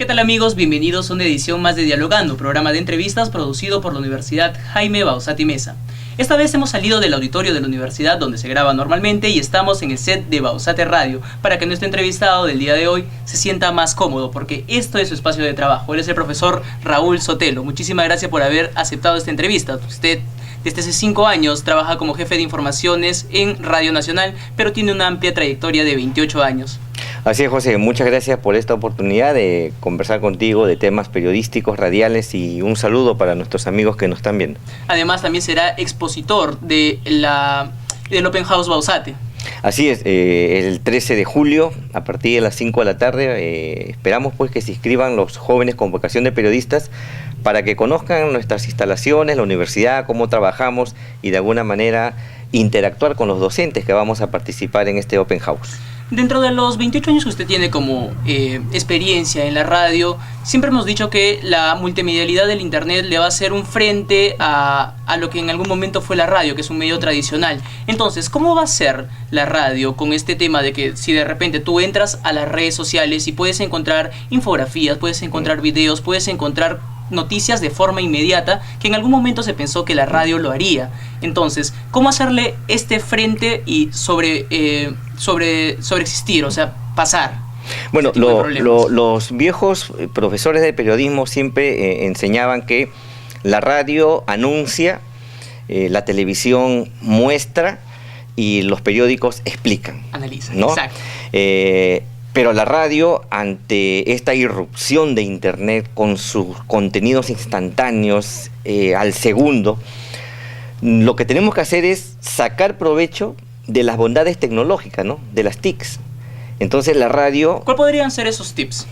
¿Qué tal amigos? Bienvenidos a una edición más de Dialogando, programa de entrevistas producido por la Universidad Jaime Bauzati Meza. Esta vez hemos salido del auditorio de la universidad donde se graba normalmente y estamos en el set de Bauzate Radio para que nuestro entrevistado del día de hoy se sienta más cómodo porque esto es su espacio de trabajo. Él es el profesor Raúl Sotelo. Muchísimas gracias por haber aceptado esta entrevista. Usted desde hace 5 años trabaja como jefe de informaciones en Radio Nacional, pero tiene una amplia trayectoria de 28 años. Así es, José, muchas gracias por esta oportunidad de conversar contigo de temas periodísticos, radiales, y un saludo para nuestros amigos que nos están viendo. Además, también será expositor del Open House Bauzate. Así es, el 13 de julio, a partir de las 5 de la tarde, esperamos pues que se inscriban los jóvenes con vocación de periodistas para que conozcan nuestras instalaciones, la universidad, cómo trabajamos y de alguna manera interactuar con los docentes que vamos a participar en este Open House. Dentro de los 28 años que usted tiene como experiencia en la radio, siempre hemos dicho que la multimedialidad del internet le va a hacer un frente a lo que en algún momento fue la radio, que es un medio tradicional. Entonces, ¿cómo va a ser la radio con este tema de que si de repente tú entras a las redes sociales y puedes encontrar infografías, puedes encontrar videos, puedes encontrar noticias de forma inmediata, que en algún momento se pensó que la radio lo haría? Entonces, ¿cómo hacerle este frente y sobreexistir, o sea, pasar? Bueno, los viejos profesores de periodismo siempre enseñaban que la radio anuncia, la televisión muestra y los periódicos explican. Analizan, ¿no? Exacto. Pero la radio, ante esta irrupción de internet con sus contenidos instantáneos al segundo, lo que tenemos que hacer es sacar provecho de las bondades tecnológicas, ¿no? De las TICs. Entonces la radio... ¿Cuál podrían ser esos tips?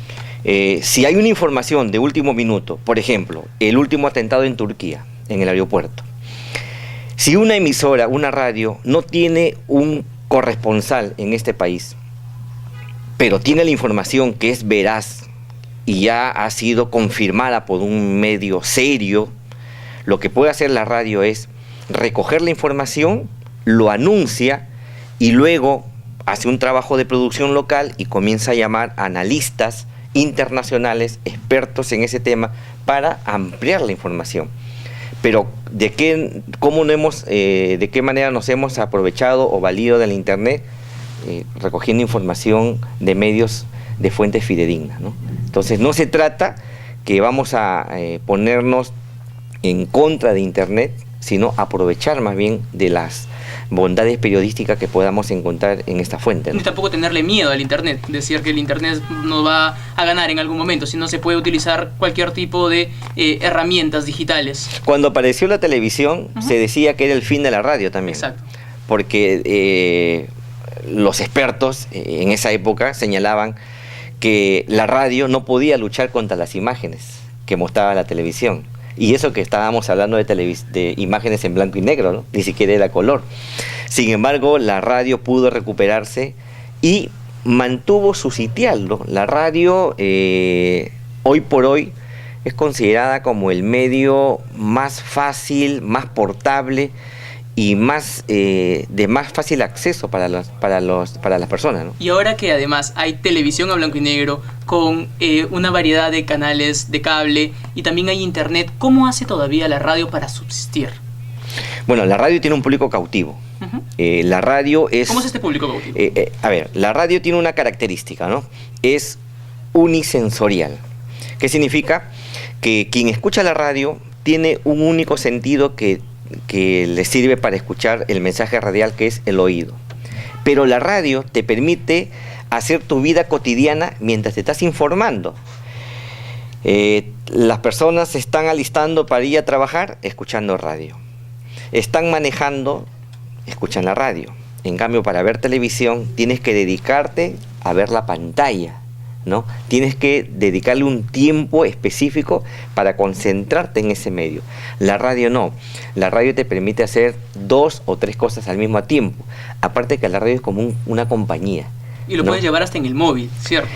Si hay una información de último minuto, por ejemplo, el último atentado en Turquía, en el aeropuerto. Si una emisora, una radio, no tiene un corresponsal en este país, pero tiene la información que es veraz y ya ha sido confirmada por un medio serio, lo que puede hacer la radio es recoger la información, lo anuncia y luego hace un trabajo de producción local y comienza a llamar a analistas internacionales, expertos en ese tema, para ampliar la información. Pero ¿de qué manera nos hemos aprovechado o valido del internet? Recogiendo información de medios de fuentes fidedignas, ¿no? Entonces no se trata que vamos a ponernos en contra de internet, sino aprovechar más bien de las bondades periodísticas que podamos encontrar en esta fuente, ¿no? Ni tampoco tenerle miedo al internet, decir que el internet no va a ganar en algún momento, sino se puede utilizar cualquier tipo de herramientas digitales. Cuando apareció la televisión, se decía que era el fin de la radio también. Exacto. Porque los expertos en esa época señalaban que la radio no podía luchar contra las imágenes que mostraba la televisión. Y eso que estábamos hablando de imágenes en blanco y negro, ¿no? Ni siquiera era color. Sin embargo, la radio pudo recuperarse y mantuvo su sitial, ¿no? La radio hoy por hoy es considerada como el medio más fácil, más portable y de más fácil acceso para las personas, ¿no? Y ahora que además hay televisión a blanco y negro con una variedad de canales de cable y también hay internet, ¿cómo hace todavía la radio para subsistir? Bueno, la radio tiene un público cautivo. La radio es... ¿Cómo es este público cautivo? La radio tiene una característica, ¿no? Es unisensorial. ¿Qué significa? Que quien escucha la radio tiene un único sentido que le sirve para escuchar el mensaje radial, que es el oído. Pero la radio te permite hacer tu vida cotidiana mientras te estás informando. Las personas se están alistando para ir a trabajar escuchando radio. Están manejando, escuchan la radio. En cambio, para ver televisión tienes que dedicarte a ver la pantalla, ¿no? Tienes que dedicarle un tiempo específico para concentrarte en ese medio. La radio no. La radio te permite hacer 2 o 3 cosas al mismo tiempo. Aparte que la radio es como una compañía. Y lo puedes llevar hasta en el móvil, ¿cierto?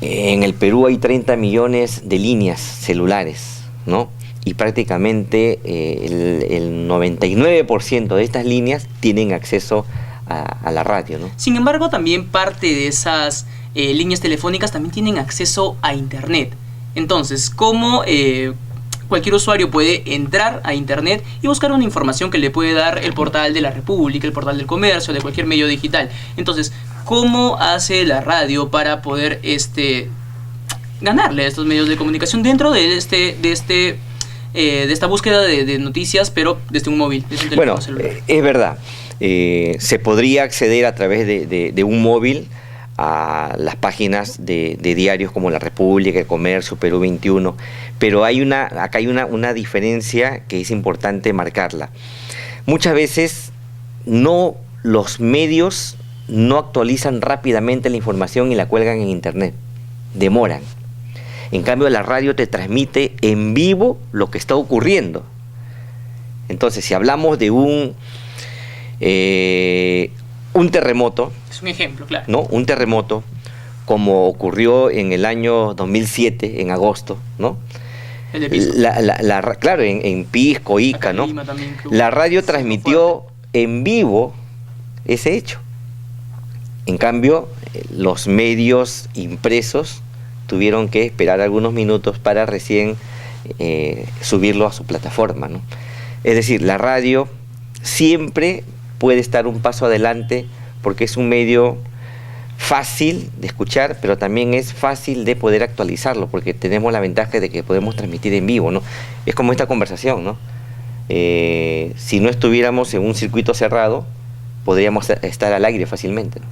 En el Perú hay 30 millones de líneas celulares, ¿no? Y prácticamente el 99% de estas líneas tienen acceso a la radio, ¿no? Sin embargo, también parte de esas líneas telefónicas también tienen acceso a Internet. Entonces, ¿cómo cualquier usuario puede entrar a Internet y buscar una información que le puede dar el portal de la República, el portal del Comercio, de cualquier medio digital? Entonces, ¿cómo hace la radio para poder ganarle a estos medios de comunicación dentro de esta búsqueda de noticias, pero desde un móvil, desde un teléfono celular? Es verdad. Se podría acceder a través de un móvil a las páginas de diarios como La República, El Comercio, Perú 21, pero acá hay una diferencia que es importante marcarla. Muchas veces los medios no actualizan rápidamente la información y la cuelgan en Internet, demoran. En cambio, la radio te transmite en vivo lo que está ocurriendo. Entonces, si hablamos de un terremoto... Es un ejemplo, claro. ¿No? Un terremoto, como ocurrió en el año 2007, en agosto, ¿no? El de Pisco. Claro, en Pisco, Ica, ¿no? También, la radio transmitió en vivo ese hecho. En cambio, los medios impresos tuvieron que esperar algunos minutos para recién subirlo a su plataforma, ¿no? Es decir, la radio siempre puede estar un paso adelante porque es un medio fácil de escuchar, pero también es fácil de poder actualizarlo porque tenemos la ventaja de que podemos transmitir en vivo, ¿no? Es como esta conversación, ¿no? Si no estuviéramos en un circuito cerrado, podríamos estar al aire fácilmente, ¿no?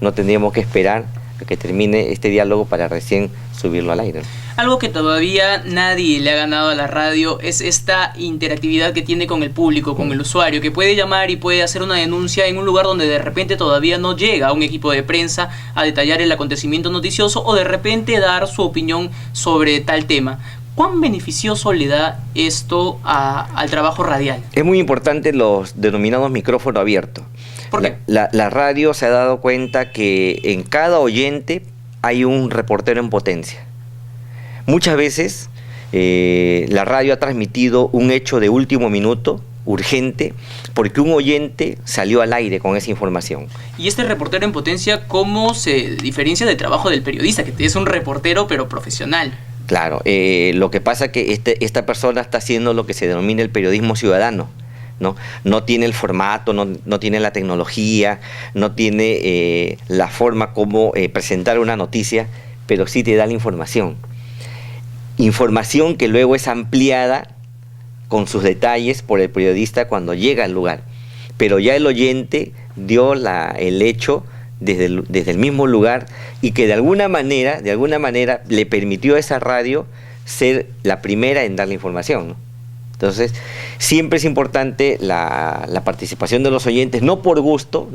No tendríamos que esperar a que termine este diálogo para recién subirlo al aire, ¿no? Algo que todavía nadie le ha ganado a la radio es esta interactividad que tiene con el público, con el usuario, que puede llamar y puede hacer una denuncia en un lugar donde de repente todavía no llega un equipo de prensa a detallar el acontecimiento noticioso o de repente dar su opinión sobre tal tema. ¿Cuán beneficioso le da esto al trabajo radial? Es muy importante los denominados micrófono abierto. ¿Por qué? La radio se ha dado cuenta que en cada oyente hay un reportero en potencia. Muchas veces la radio ha transmitido un hecho de último minuto, urgente, porque un oyente salió al aire con esa información. ¿Y este reportero en potencia cómo se diferencia del trabajo del periodista, que es un reportero pero profesional? Claro, lo que pasa es que esta persona está haciendo lo que se denomina el periodismo ciudadano. No tiene el formato, no tiene la tecnología, no tiene la forma como presentar una noticia, pero sí te da la información. Información que luego es ampliada con sus detalles por el periodista cuando llega al lugar. Pero ya el oyente dio el hecho desde el mismo lugar y que de alguna manera le permitió a esa radio ser la primera en dar la información, ¿no? Entonces, siempre es importante la participación de los oyentes, no por gusto.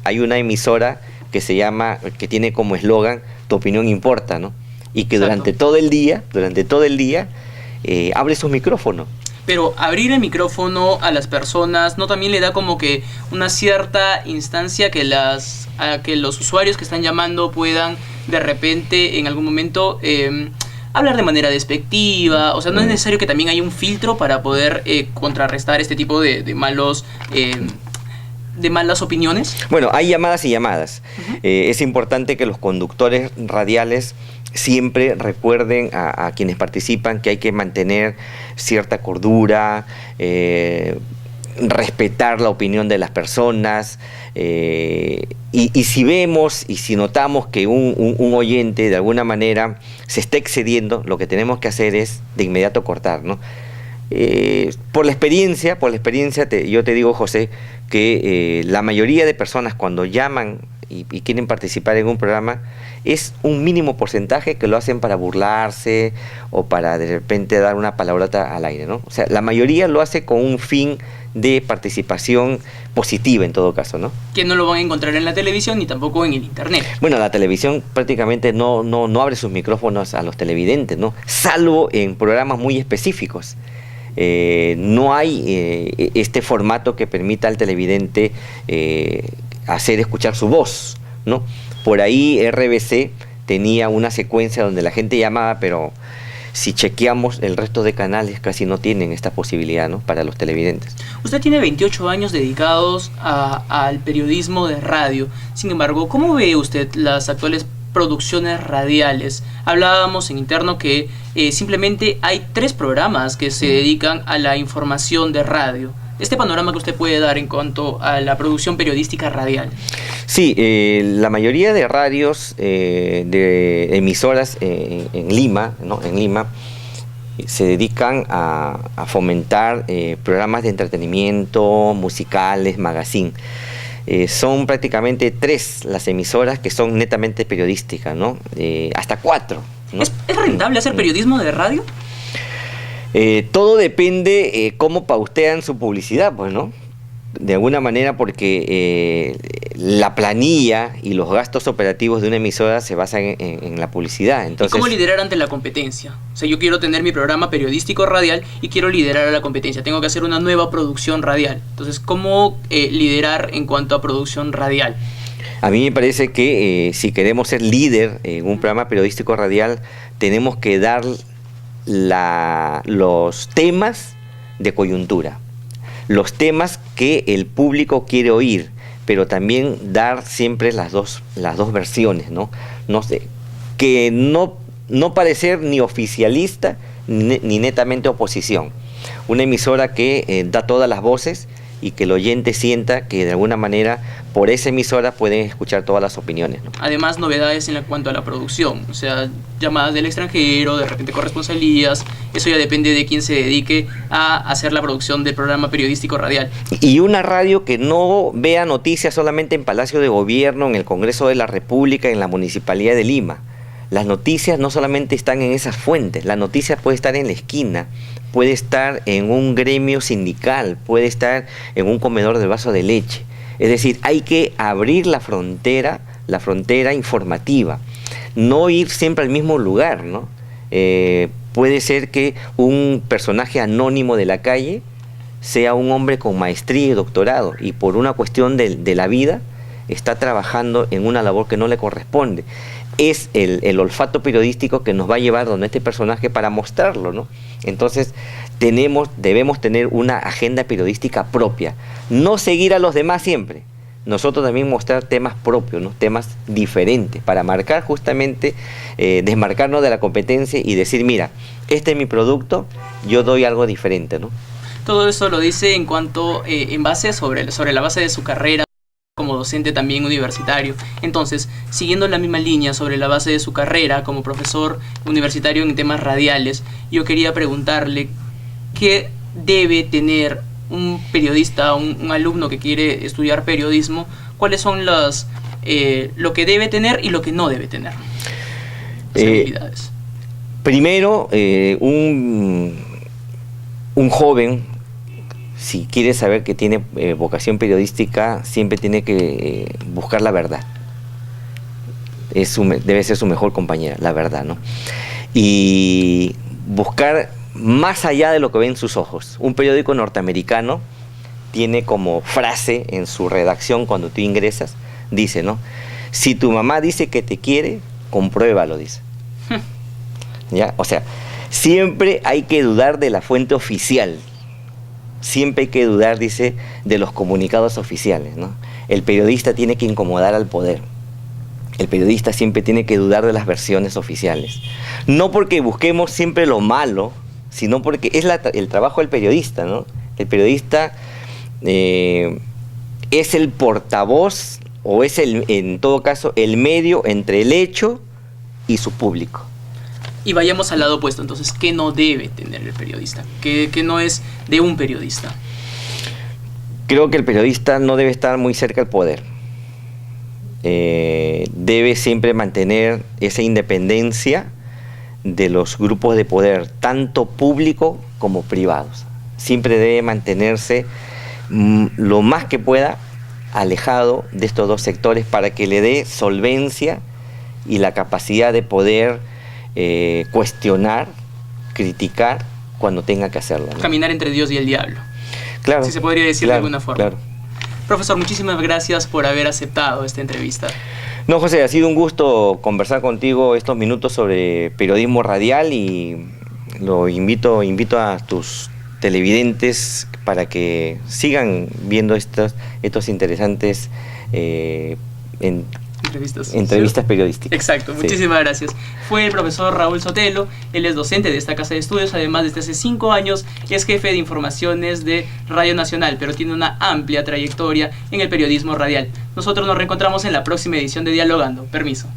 Hay una emisora que tiene como eslogan "Tu opinión importa", ¿no? Y que durante todo el día abre sus micrófonos. Pero abrir el micrófono a las personas no también le da como que una cierta instancia a que los usuarios que están llamando puedan de repente en algún momento hablar de manera despectiva. O sea, no es necesario que también haya un filtro para poder contrarrestar este tipo de malas opiniones. Bueno, hay llamadas y llamadas. Es importante que los conductores radiales siempre recuerden a quienes participan que hay que mantener cierta cordura, respetar la opinión de las personas, y si vemos y si notamos que un oyente de alguna manera se está excediendo, lo que tenemos que hacer es de inmediato cortar, ¿no? Por la experiencia, yo te digo, José, que la mayoría de personas cuando llaman y quieren participar en un programa, es un mínimo porcentaje que lo hacen para burlarse o para de repente dar una palabrota al aire, ¿no? O sea, la mayoría lo hace con un fin de participación positiva en todo caso, ¿no? Que no lo van a encontrar en la televisión ni tampoco en el internet. Bueno, la televisión prácticamente no abre sus micrófonos a los televidentes, ¿no? Salvo en programas muy específicos. No hay este formato que permita al televidente hacer escuchar su voz, ¿no? Por ahí RBC tenía una secuencia donde la gente llamaba, pero si chequeamos el resto de canales, casi no tienen esta posibilidad, ¿no?, para los televidentes. Usted tiene 28 años dedicados al periodismo de radio. Sin embargo, ¿cómo ve usted las actuales producciones radiales? Hablábamos en interno que simplemente hay 3 programas que se dedican a la información de radio. Este panorama que usted puede dar en cuanto a la producción periodística radial. Sí, la mayoría de radios, de emisoras en Lima, ¿no?, en Lima, se dedican a fomentar programas de entretenimiento, musicales, magazine. Son prácticamente 3 las emisoras que son netamente periodísticas, ¿no? Hasta 4, ¿no? ¿Es rentable hacer periodismo de radio? Todo depende cómo pautean su publicidad, pues, ¿no? De alguna manera, porque la planilla y los gastos operativos de una emisora se basan en la publicidad. Entonces, ¿y cómo liderar ante la competencia? O sea, yo quiero tener mi programa periodístico radial y quiero liderar a la competencia. Tengo que hacer una nueva producción radial. Entonces, ¿cómo liderar en cuanto a producción radial? A mí me parece que si queremos ser líder en un programa periodístico radial, tenemos que dar los temas de coyuntura, los temas que el público quiere oír, pero también dar siempre las dos versiones, ¿no? No sé, que no parecer ni oficialista ni netamente oposición. Una emisora que da todas las voces y que el oyente sienta que de alguna manera por esa emisora pueden escuchar todas las opiniones, ¿no? Además, novedades en cuanto a la producción, o sea, llamadas del extranjero, de repente corresponsalías, eso ya depende de quién se dedique a hacer la producción del programa periodístico radial. Y una radio que no vea noticias solamente en Palacio de Gobierno, en el Congreso de la República, en la Municipalidad de Lima. Las noticias no solamente están en esas fuentes, la noticia puede estar en la esquina, puede estar en un gremio sindical, puede estar en un comedor del vaso de leche. Es decir, hay que abrir la frontera informativa, no ir siempre al mismo lugar, ¿no? Puede ser que un personaje anónimo de la calle sea un hombre con maestría y doctorado y por una cuestión de la vida está trabajando en una labor que no le corresponde. Es el olfato periodístico que nos va a llevar donde este personaje para mostrarlo, ¿no? Entonces debemos tener una agenda periodística propia, no seguir a los demás siempre. Nosotros también mostrar temas propios, ¿no?, temas diferentes, para marcar justamente, desmarcarnos de la competencia y decir, mira, este es mi producto, yo doy algo diferente, ¿no? Todo eso lo dice en cuanto, en base sobre la base de su carrera como docente también universitario. Entonces, siguiendo la misma línea sobre la base de su carrera como profesor universitario en temas radiales, yo quería preguntarle qué debe tener un periodista, un alumno que quiere estudiar periodismo, cuáles son lo que debe tener y lo que no debe tener. Las habilidades. Primero, un joven, si quiere saber que tiene vocación periodística, siempre tiene que buscar la verdad. Debe ser su mejor compañera, la verdad, ¿no? Y buscar más allá de lo que ven sus ojos. Un periódico norteamericano tiene como frase en su redacción cuando tú ingresas, dice, ¿no? Si tu mamá dice que te quiere, compruébalo, dice. ¿Ya? O sea, siempre hay que dudar de la fuente oficial. Siempre hay que dudar, dice, de los comunicados oficiales, ¿no? El periodista tiene que incomodar al poder. El periodista siempre tiene que dudar de las versiones oficiales. No porque busquemos siempre lo malo, sino porque es el trabajo del periodista, ¿no? El periodista es el portavoz o es en todo caso el medio entre el hecho y su público. Y vayamos al lado opuesto, entonces, ¿qué no debe tener el periodista? ¿Qué no es de un periodista? Creo que el periodista no debe estar muy cerca del poder. Debe siempre mantener esa independencia de los grupos de poder, tanto público como privados. Siempre debe mantenerse lo más que pueda alejado de estos dos sectores para que le dé solvencia y la capacidad de poder cuestionar, criticar cuando tenga que hacerlo, ¿no? Caminar entre Dios y el diablo. Claro. Si se podría decir, claro, de alguna forma. Claro. Profesor, muchísimas gracias por haber aceptado esta entrevista. No, José, ha sido un gusto conversar contigo estos minutos sobre periodismo radial y lo invito a tus televidentes para que sigan viendo estos interesantes entrevistas periodísticas. Exacto, muchísimas gracias. Fue el profesor Raúl Sotelo, él es docente de esta casa de estudios, además desde hace 5 años es jefe de informaciones de Radio Nacional, pero tiene una amplia trayectoria en el periodismo radial. Nosotros nos reencontramos en la próxima edición de Dialogando. Permiso.